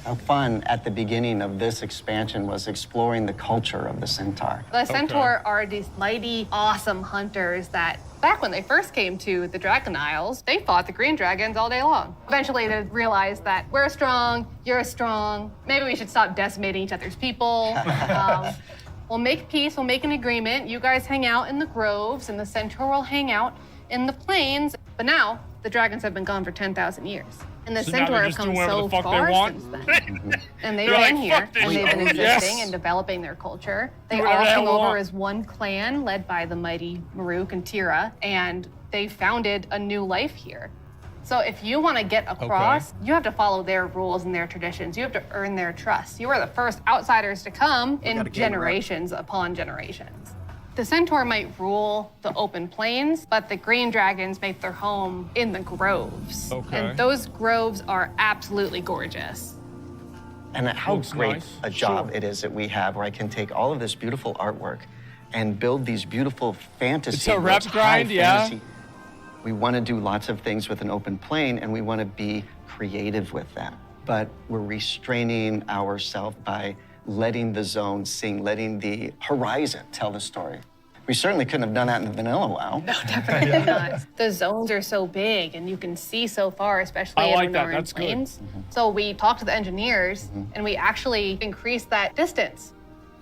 How fun at the beginning of this expansion was exploring the culture of the centaur. The centaur are these mighty, awesome hunters that back when they first came to the Dragon Isles, they fought the green dragons all day long. Eventually they realized that we're strong, you're strong, maybe we should stop decimating each other's people. We'll make peace, we'll make an agreement. You guys hang out in the groves and the centaur will hang out in the plains. But now the dragons have been gone for 10,000 years. And the So now centaur they're have just come doing whatever so the fuck they far want? since then. And they've They're been like, here, "Fuck this and they've been shit." existing Yes. and developing their culture. They Do all whatever the hell came we over want. as one clan led by the mighty Maruk and Tira, and they founded a new life here. So if you want to get across, you have to follow their rules and their traditions. You have to earn their trust. You are the first outsiders to come in gotta gain generations upon generations. The centaur might rule the open plains, but the green dragons make their home in the groves. Okay. And those groves are absolutely gorgeous. And how Looks great nice. a job Sure. it is that we have where I can take all of this beautiful artwork and build these beautiful fantasy. It's a rep worlds, high grind, yeah. fantasy. We want to do lots of things with an open plane, and we want to be creative with that. but we're restraining ourselves by letting the zone sing, letting the horizon tell the story. We certainly couldn't have done that in the vanilla WoW. No, definitely not. The zones are so big and you can see so far, especially in Ohn'ahran Plains. So we talked to the engineers and we actually increased that distance.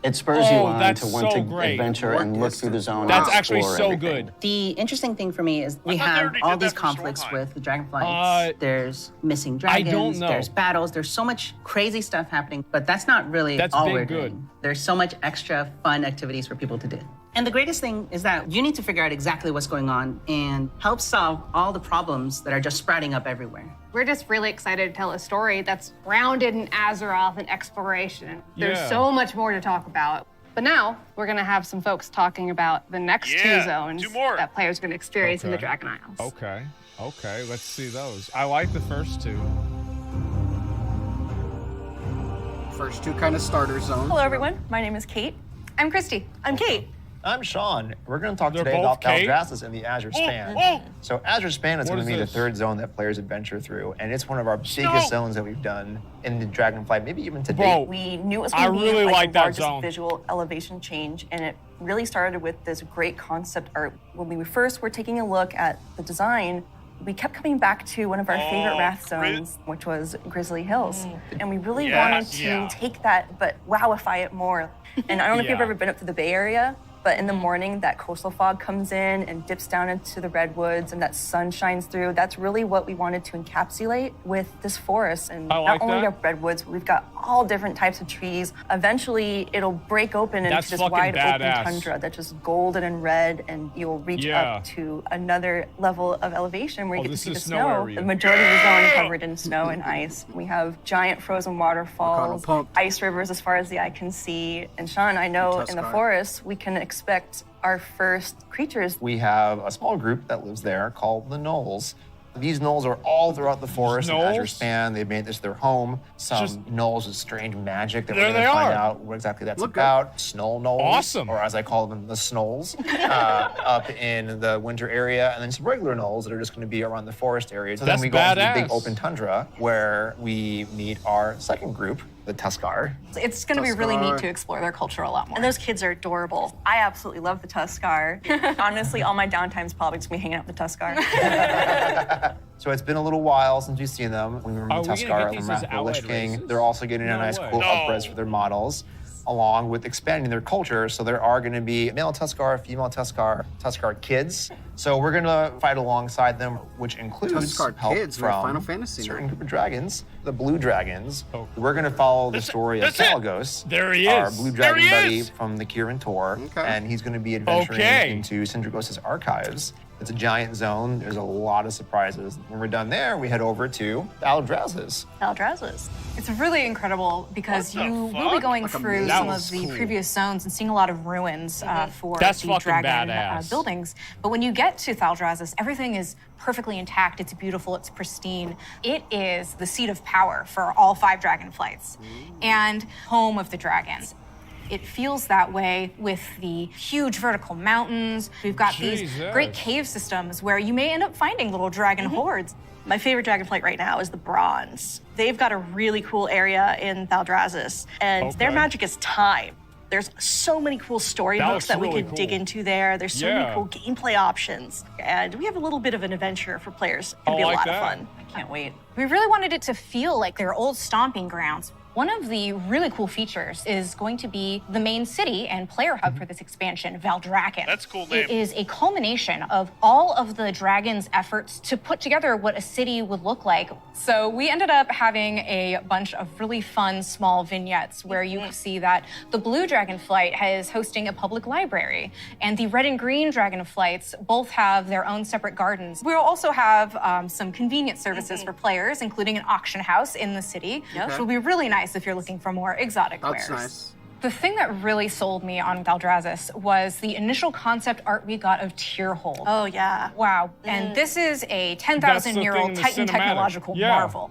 It spurs you on to want to adventure and look through the zone. That's and actually explore so everything. good. The interesting thing for me is we have all these conflicts with the Dragonflights. There's missing dragons, there's battles, there's so much crazy stuff happening, but that's not really all we're doing. There's so much extra fun activities for people to do. And the greatest thing is that you need to figure out exactly what's going on and help solve all the problems that are just sprouting up everywhere. We're just really excited to tell a story that's grounded in Azeroth and exploration. There's Yeah. so much more to talk about. But now we're gonna have some folks talking about the next two zones that players are gonna experience in the Dragon Isles. Okay, let's see those. I like the first two. First two kind of starter zones. Hello, everyone. My name is Kate. I'm Christy. I'm Kate. I'm Sean. We're going to talk They're today both about Kate? Thaldraszus and the Azure Span. So Azure Span is What going to is be the this? third zone that players adventure through, and it's one of our biggest zones that we've done in the Dragonflight, maybe even to date. We knew it was going to be like the largest visual elevation change, and it really started with this great concept art. When we first were taking a look at the design, we kept coming back to one of our favorite Wrath zones, which was Grizzly Hills. And we really wanted to take that, but wowify it more. And I don't know if you've ever been up to the Bay Area, but in the morning, that coastal fog comes in and dips down into the redwoods and that sun shines through. That's really what we wanted to encapsulate with this forest. And not only our redwoods, we've got all different types of trees. Eventually, it'll break open into this wide open tundra that's just golden and red, and you'll reach up to another level of elevation where you get to see the snow. The majority of the zone covered in snow and ice. We have giant frozen waterfalls, ice rivers as far as the eye can see. And Sean, I know in the forest, we can expect our first creatures. We have a small group that lives there called the Gnolls. These Gnolls are all throughout the forest in Azure Span. They've made this their home. Some Gnolls with strange magic that we're going to find out what exactly that's about. Snow Gnolls. Awesome. Or as I call them, the Snolls, up in the winter area. And then some regular Gnolls that are just going to be around the forest area. So then we go into the big open tundra where we meet our second group, the Tuskar. It's going to be really neat to explore their culture a lot more. And those kids are adorable. I absolutely love the Tuskar. Honestly, all my downtime's probably just me hanging out with the Tuskar. So it's been a little while since we've seen them. We remember the Tuskar and the Lich King. They're also getting a nice cool upres for their models, along with expanding their culture. So there are going to be male Tuskar, female Tuskar, Tuskar kids. So we're going to fight alongside them, which includes Tuskar help kids from Final Fantasy. certain group of dragons, the blue dragons. We're going to follow the story of Kalagos. There he Our is. blue dragon buddy from the Kirin Tor. And he's going to be adventuring into Sindragos' archives. It's a giant zone. There's a lot of surprises. When we're done there, we head over to Thaldraszus. Thaldraszus. It's really incredible because you will be going through some of the previous zones and seeing a lot of ruins for the dragon buildings. But when you get to Thaldraszus, everything is perfectly intact. It's beautiful. It's pristine. It is the seat of power for all 5 Dragonflights and home of the dragons. It feels that way with the huge vertical mountains. We've got these great cave systems where you may end up finding little dragon hordes. My favorite Dragonflight right now is the Bronze. They've got a really cool area in Thaldraszus, and their magic is time. There's so many cool storybooks that we could dig into there. There's so many cool gameplay options. And we have a little bit of an adventure for players. It's gonna be a lot of fun. I can't wait. We really wanted it to feel like their old stomping grounds. One of the really cool features is going to be the main city and player hub for this expansion, Valdrakken. That's a cool name. It is a culmination of all of the dragon's efforts to put together what a city would look like. So we ended up having a bunch of really fun small vignettes where you see that the blue Dragonflight is hosting a public library, and the red and green Dragonflights both have their own separate gardens. We'll also have some convenience services for players, including an auction house in the city, which will be really nice if you're looking for more exotic wares. That's nice. The thing that really sold me on Thaldraszus was the initial concept art we got of Tyrhold. Oh, yeah. Wow. And this is a 10,000-year-old Titan technological marvel.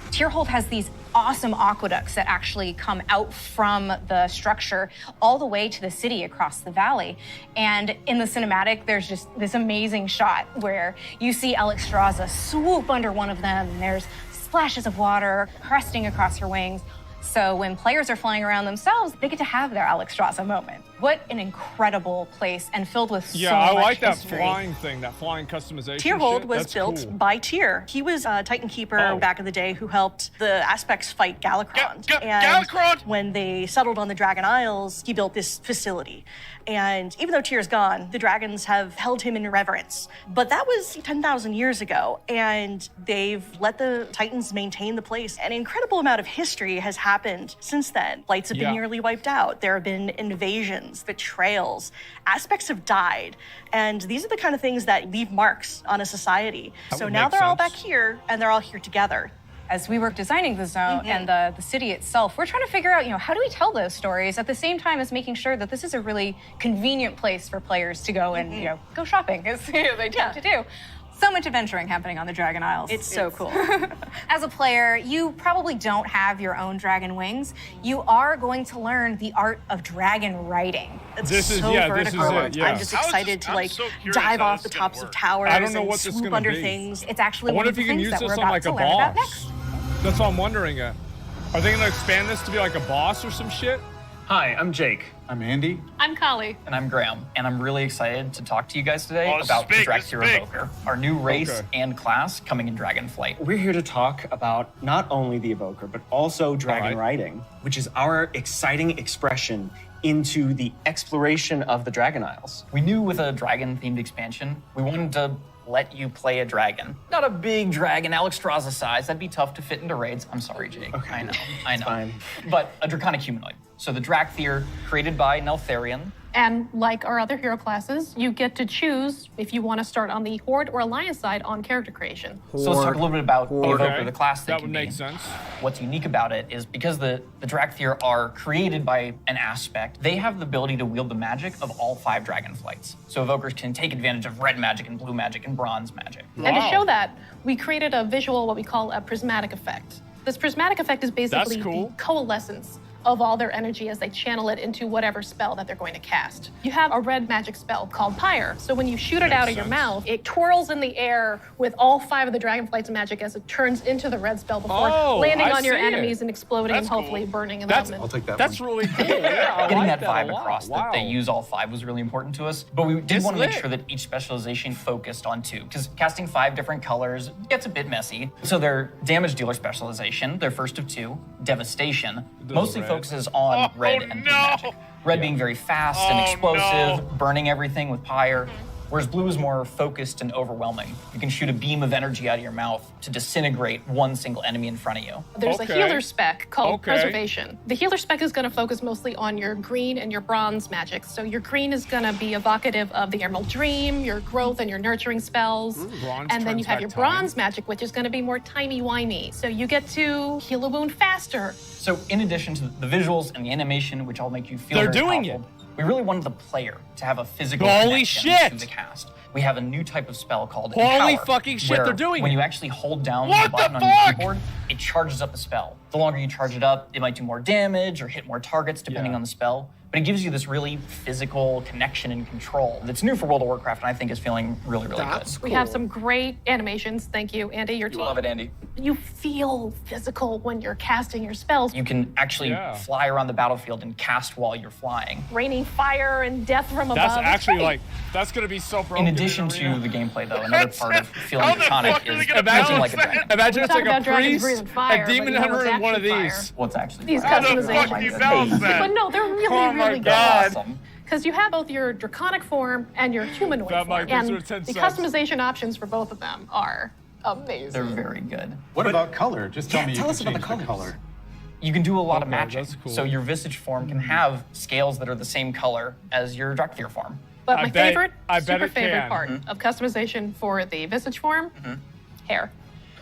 Tyrhold has these awesome aqueducts that actually come out from the structure all the way to the city across the valley. And in the cinematic, there's just this amazing shot where you see Alexstrasza swoop under one of them, and there's splashes of water cresting across her wings. So when players are flying around themselves, they get to have their Alexstrasza moment. What an incredible place and filled with so much I like that history. flying thing, that flying customization. Tyrhold shit. was That's built cool. by Tyr. He was a Titan Keeper back in the day who helped the Aspects fight Galakrond. And Galakrond! when they settled on the Dragon Isles, he built this facility. And even though Tyr's gone, the dragons have held him in reverence. But that was 10,000 years ago, and they've let the Titans maintain the place. An incredible amount of history has happened since then. Lights have been nearly wiped out. There have been invasions, betrayals. Aspects have died. And these are the kind of things that leave marks on a society. That So would now make they're all sense. back here, and they're all here together. As we were designing the zone and the city itself, we're trying to figure out, how do we tell those stories at the same time as making sure that this is a really convenient place for players to go and, go shopping, as they tend to do. So much adventuring happening on the Dragon Isles. It's so cool. As a player, you probably don't have your own dragon wings. You are going to learn the art of dragon riding. It's This is- so yeah, this is vertical. it, yeah. I'm just excited to dive off the tops of towers I don't know and what this is swoop gonna under be. things. It's actually I one wonder of if the you can things use that this we're on about like to a learn about boss. next. That's what I'm wondering. Are they gonna expand this to be like a boss or some shit? Hi, I'm Jake. I'm Andy. I'm Kali. And I'm Graham. And I'm really excited to talk to you guys today Oh, this about is big, the this is Dracthyr big. and Evoker, our new race Okay. and class coming in Dragonflight. We're here to talk about not only the Evoker, but also dragon riding, which is our exciting expression into the exploration of the Dragon Isles. We knew with a dragon-themed expansion, we wanted to let you play a dragon. Not a big dragon, Alexstrasza size. That'd be tough to fit into raids. I'm sorry, Jake. Okay. I know. Fine. But a draconic humanoid. So the Dracthyr, created by Neltharion. And like our other hero classes, you get to choose if you want to start on the Horde or Alliance side on character creation. So let's talk a little bit about the Evoker, Okay. the class That can would be. make sense. What's unique about it is because the Dracthyr are created by an aspect, they have the ability to wield the magic of all 5 Dragonflights. So Evokers can take advantage of red magic and blue magic and bronze magic. And to show that, we created a visual, what we call a prismatic effect. This prismatic effect is basically cool. the coalescence of all their energy as they channel it into whatever spell that they're going to cast. You have a red magic spell called Pyre. So when you shoot it out of your mouth, it twirls in the air with all 5 of the Dragonflight's magic as it turns into the red spell before landing on your enemies and exploding and hopefully burning them. I'll take that That's really cool. Yeah, I Getting like that vibe a lot. across Wow. that they use all 5 was really important to us. But we did It's want to make lit. sure that each specialization focused on 2, because casting 5 different colors gets a bit messy. So their damage dealer specialization, their first of 2, Devastation, mostly red. focuses on red and blue magic. Red being very fast and explosive, burning everything with Pyre. Whereas blue is more focused and overwhelming. You can shoot a beam of energy out of your mouth to disintegrate one single enemy in front of you. There's a healer spec called Okay. Preservation. The healer spec is going to focus mostly on your green and your bronze magic. So your green is going to be evocative of the Emerald Dream, your growth and your nurturing spells. Bronze And then you turns have back your time. bronze magic, which is going to be more timey-wimey. So you get to heal a wound faster. So in addition to the visuals and the animation, which all make you feel They're very doing powerful, we really wanted the player to have a physical Holy connection shit! to the cast. We have a new type of spell called Holy Empower, fucking shit, where they're doing when it. you actually hold down What the the button on your fuck? keyboard, it charges up the spell. The longer you charge it up, it might do more damage or hit more targets depending on the spell. But it gives you this really physical connection and control that's new for World of Warcraft, and I think is feeling really, really good. We have some great animations. Thank you, Andy, your You team. love it, Andy. You feel physical when you're casting your spells. You can actually fly around the battlefield and cast while you're flying. Raining fire and death from above. That's It's actually great. like, that's gonna be so broken. In addition to the gameplay, though, another part of feeling draconic is feeling like a dragon. Imagine We it's talk like about a dragons priest, breathing fire, a but demon you know hunter, it's and one of actually these. fire. Well, it's actually These fire. customizations. But no, they're really, Oh my really God. good. Because you have both your draconic form and your humanoid That might form. be And sort of 10 the cents. customization options for both of them are amazing. They're very good. What about color? Just tell me you tell can us about the change the color. You can do a lot of Okay, magic. that's cool. So your visage form can have scales that are the same color as your Dracthyr form. But I my bet- favorite, I bet super it favorite can. part of customization for the visage form, hair.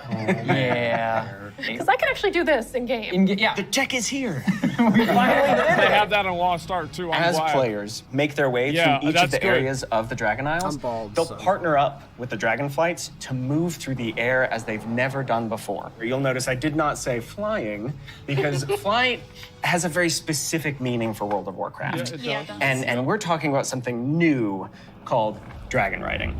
Yeah. Because I can actually do this in game. Yeah. The tech is here. They have that on Lost Ark too. I'm As glad. players make their way Yeah, through each that's of the good. areas of the Dragon Isles, they'll partner up with the Dragonflights to move through the air as they've never done before. You'll notice I did not say flying because flight has a very specific meaning for World of Warcraft. Yeah, it does. And we're talking about something new called dragon riding.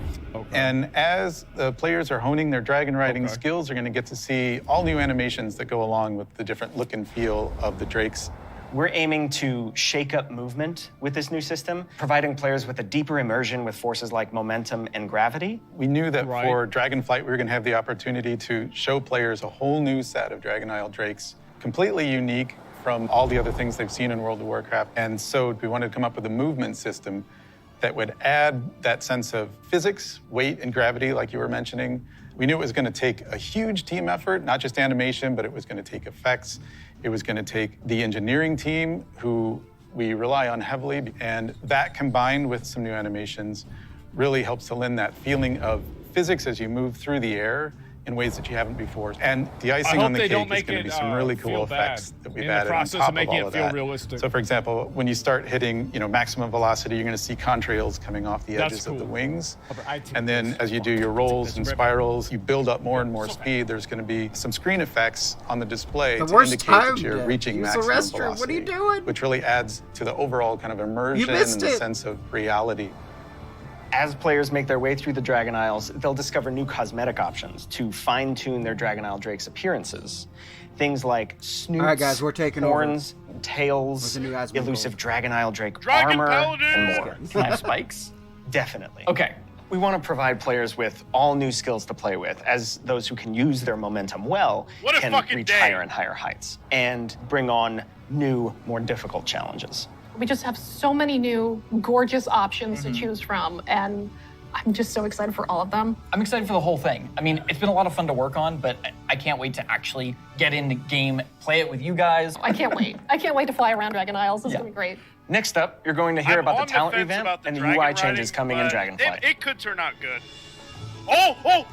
And as the players are honing their dragon riding skills, they're going to get to see all new animations that go along with the different look and feel of the drakes. We're aiming to shake up movement with this new system, providing players with a deeper immersion with forces like momentum and gravity. We knew that for Dragonflight, we were going to have the opportunity to show players a whole new set of Dragon Isle drakes, completely unique from all the other things they've seen in World of Warcraft. And so we wanted to come up with a movement system that would add that sense of physics, weight, and gravity, like you were mentioning. We knew it was going to take a huge team effort, not just animation, but it was going to take effects. It was going to take the engineering team, who we rely on heavily, and that combined with some new animations really helps to lend that feeling of physics as you move through the air in ways that you haven't before. And the icing on the cake is going to be some really cool effects that we've added on top of all of that. Realistic. So for example, when you start hitting, maximum velocity, you're going to see contrails coming off the edges of the wings. And then as you do your rolls and spirals, you build up more and more speed. There's going to be some screen effects on the display to indicate that you're reaching maximum velocity. What are you doing? Which really adds to the overall kind of immersion and the sense of reality. As players make their way through the Dragon Isles, they'll discover new cosmetic options to fine-tune their Dragon Isle Drake's appearances. Things like snoots, All right, guys, we're taking horns, tails, elusive Dragon Isle Drake armor, and more. Can I have spikes? Definitely. Okay. We want to provide players with all new skills to play with, as those who can use their momentum well can reach higher and higher heights, and bring on new, more difficult challenges. We just have so many new, gorgeous options to choose from, and I'm just so excited for all of them. I'm excited for the whole thing. I mean, it's been a lot of fun to work on, but I can't wait to actually get in the game, play it with you guys. I can't wait. I can't wait to fly around Dragon Isles. It's gonna be great. Next up, you're going to hear about the talent revamp and the UI changes coming in dragon Dragonflight. It could turn out good. Oh!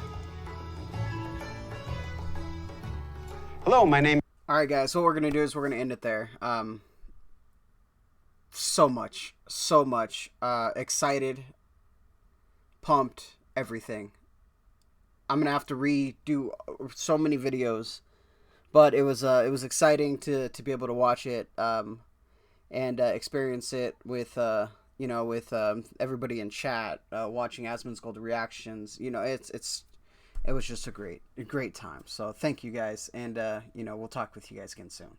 Hello, my name. All right, guys. So what we're gonna do is we're gonna end it there. So much excited, pumped, everything. I'm gonna have to redo so many videos, but it was exciting to be able to watch it and experience it with everybody in chat, watching ASMONGOLD reactions. It was just a great time. So thank you guys, and we'll talk with you guys again soon.